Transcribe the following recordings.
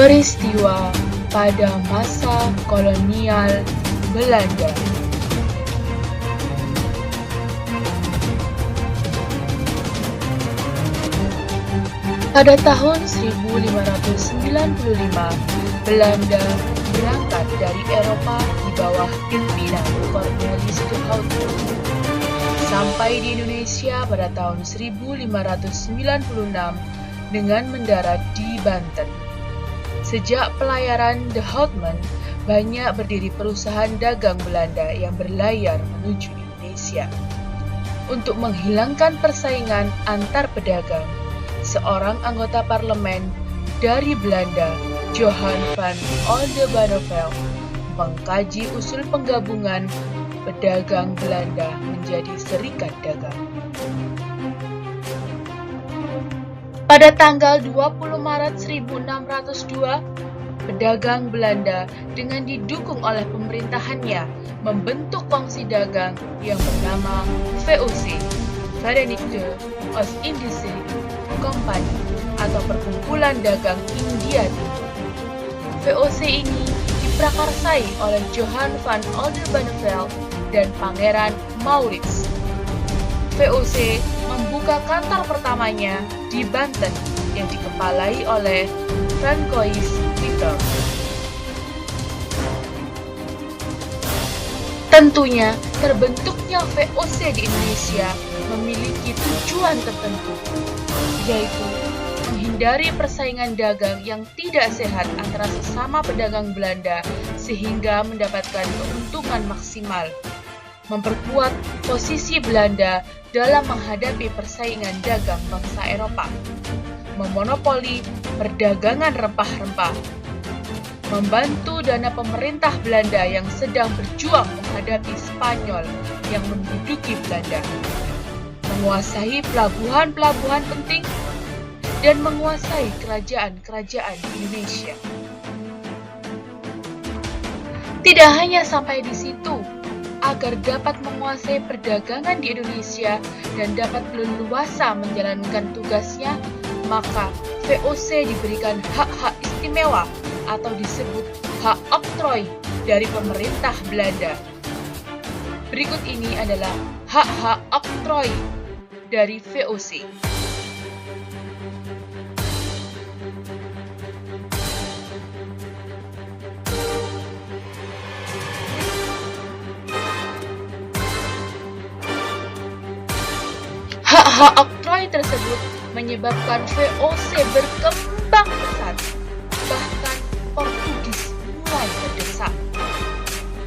Peristiwa pada masa kolonial Belanda. Pada tahun 1595, Belanda berangkat dari Eropa di bawah pimpinan Cornelis de Houten. Sampai di Indonesia pada tahun 1596 dengan mendarat di Banten. Sejak pelayaran de Houten, banyak berdiri perusahaan dagang Belanda yang berlayar menuju Indonesia. Untuk menghilangkan persaingan antar pedagang, seorang anggota parlemen dari Belanda, Johan van Oldenbarnevelt, mengkaji usul penggabungan pedagang Belanda menjadi serikat dagang. Pada tanggal 20 Maret 1602, pedagang Belanda dengan didukung oleh pemerintahannya membentuk kongsi dagang yang bernama VOC, Verenigde Oost-Indische Compagnie, atau Perkumpulan Dagang India Timur. VOC ini diprakarsai oleh Johan van Oldenbarnevelt dan Pangeran Maurits. VOC membuka kantor pertamanya di Banten yang dikepalai oleh Francois Witter. Tentunya, terbentuknya VOC di Indonesia memiliki tujuan tertentu, yaitu menghindari persaingan dagang yang tidak sehat antara sesama pedagang Belanda sehingga mendapatkan keuntungan maksimal, memperkuat posisi Belanda dalam menghadapi persaingan dagang bangsa Eropa, memonopoli perdagangan rempah-rempah, membantu dana pemerintah Belanda yang sedang berjuang menghadapi Spanyol yang menduduki Belanda, menguasai pelabuhan-pelabuhan penting, dan menguasai kerajaan-kerajaan Indonesia. Tidak hanya sampai di situ, agar dapat menguasai perdagangan di Indonesia dan dapat leluasa menjalankan tugasnya, maka VOC diberikan hak-hak istimewa atau disebut hak oktrooi dari pemerintah Belanda. Berikut ini adalah hak-hak oktrooi dari VOC. Hak-hak oktrooi tersebut menyebabkan VOC berkembang pesat, bahkan Portugis mulai terdesak.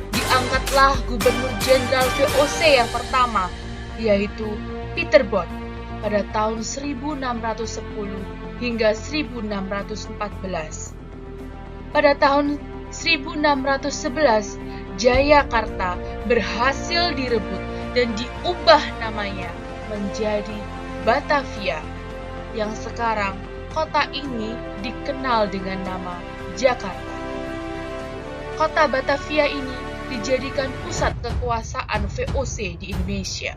Diangkatlah Gubernur Jenderal VOC yang pertama, yaitu Pieter Both, pada tahun 1610 hingga 1614. Pada tahun 1611, Jayakarta berhasil direbut dan diubah namanya menjadi Batavia, yang sekarang kota ini dikenal dengan nama Jakarta. Kota Batavia ini dijadikan pusat kekuasaan VOC di Indonesia.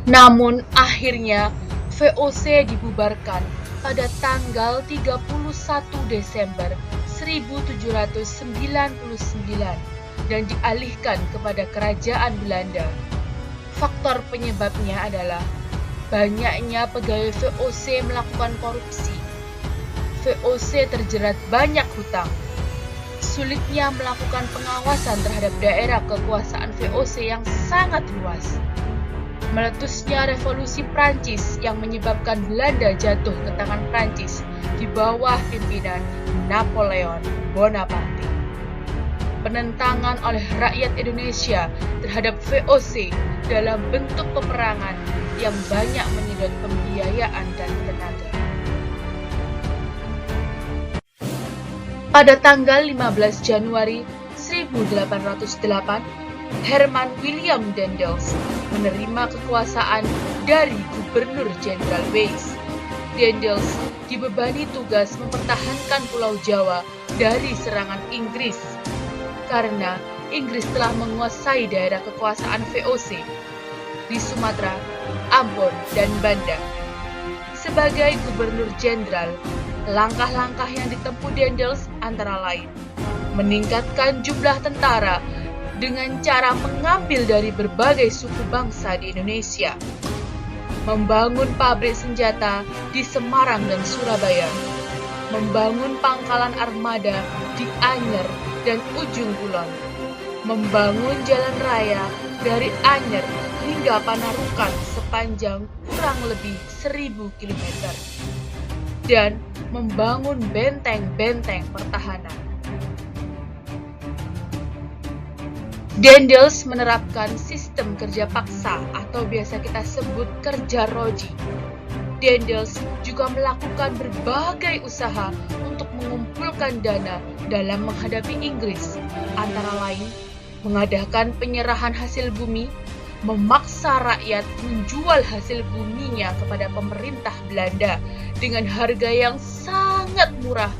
Namun akhirnya VOC dibubarkan pada tanggal 31 Desember 1799 dan dialihkan kepada kerajaan Belanda. Faktor penyebabnya adalah banyaknya pegawai VOC melakukan korupsi. VOC terjerat banyak hutang. Sulitnya melakukan pengawasan terhadap daerah kekuasaan VOC yang sangat luas. Meletusnya revolusi Prancis yang menyebabkan Belanda jatuh ke tangan Prancis di bawah pimpinan Napoleon Bonaparte. Penentangan oleh rakyat Indonesia terhadap VOC dalam bentuk peperangan yang banyak menyedot pembiayaan dan tenaga. Pada tanggal 15 Januari 1808, Herman William Daendels menerima kekuasaan dari Gubernur Jenderal Wyss. Daendels dibebani tugas mempertahankan Pulau Jawa dari serangan Inggris, karena Inggris telah menguasai daerah kekuasaan VOC di Sumatera, Ambon, dan Banda. Sebagai Gubernur Jenderal, langkah-langkah yang ditempuh Daendels antara lain meningkatkan jumlah tentara dengan cara mengambil dari berbagai suku bangsa di Indonesia, membangun pabrik senjata di Semarang dan Surabaya, membangun pangkalan armada di Anyer dan Ujung Kulon, membangun jalan raya dari Anyer hingga Panarukan sepanjang kurang lebih 1000 km, dan membangun benteng-benteng pertahanan. Daendels menerapkan sistem kerja paksa atau biasa kita sebut kerja roji. Daendels juga melakukan berbagai usaha untuk mengumpulkan dana dalam menghadapi Inggris, antara lain mengadakan penyerahan hasil bumi, memaksa rakyat menjual hasil buminya kepada pemerintah Belanda dengan harga yang sangat murah,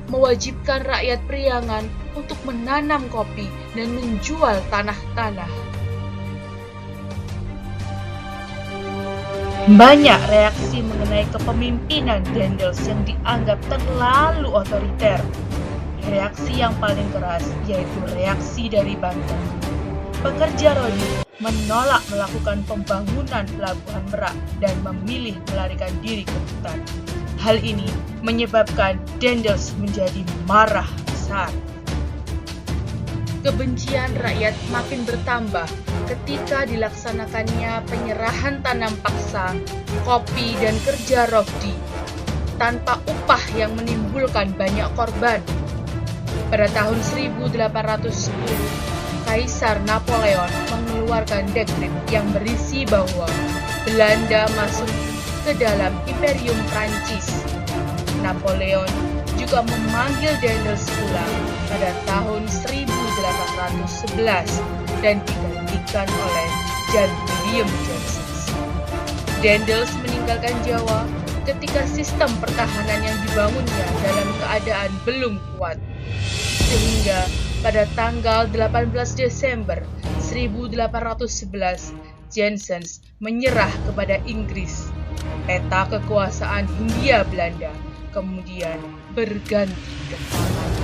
mewajibkan rakyat Priangan untuk menanam kopi dan menjual tanah-tanah. Banyak reaksi mengenai kepemimpinan Daendels yang dianggap terlalu otoriter. Reaksi yang paling keras yaitu reaksi dari Banten. Pekerja Rodi menolak melakukan pembangunan pelabuhan Merak dan memilih melarikan diri ke hutan. Hal ini menyebabkan Daendels menjadi marah besar. Kebencian rakyat makin bertambah ketika dilaksanakannya penyerahan tanam paksa, kopi, dan kerja rodi tanpa upah yang menimbulkan banyak korban. Pada tahun 1810, Kaisar Napoleon mengeluarkan dekret yang berisi bahwa Belanda masuk ke dalam Imperium Prancis. Napoleon juga memanggil Daendels pulang pada tahun 1811 dan digantikan oleh Jan William Johnson. Daendels meninggalkan Jawa ketika sistem pertahanan yang dibangunnya dalam keadaan belum kuat, sehingga pada tanggal 18 Desember 1811 Johnson menyerah kepada Inggris. Peta kekuasaan Hindia Belanda kemudian berganti ke tangan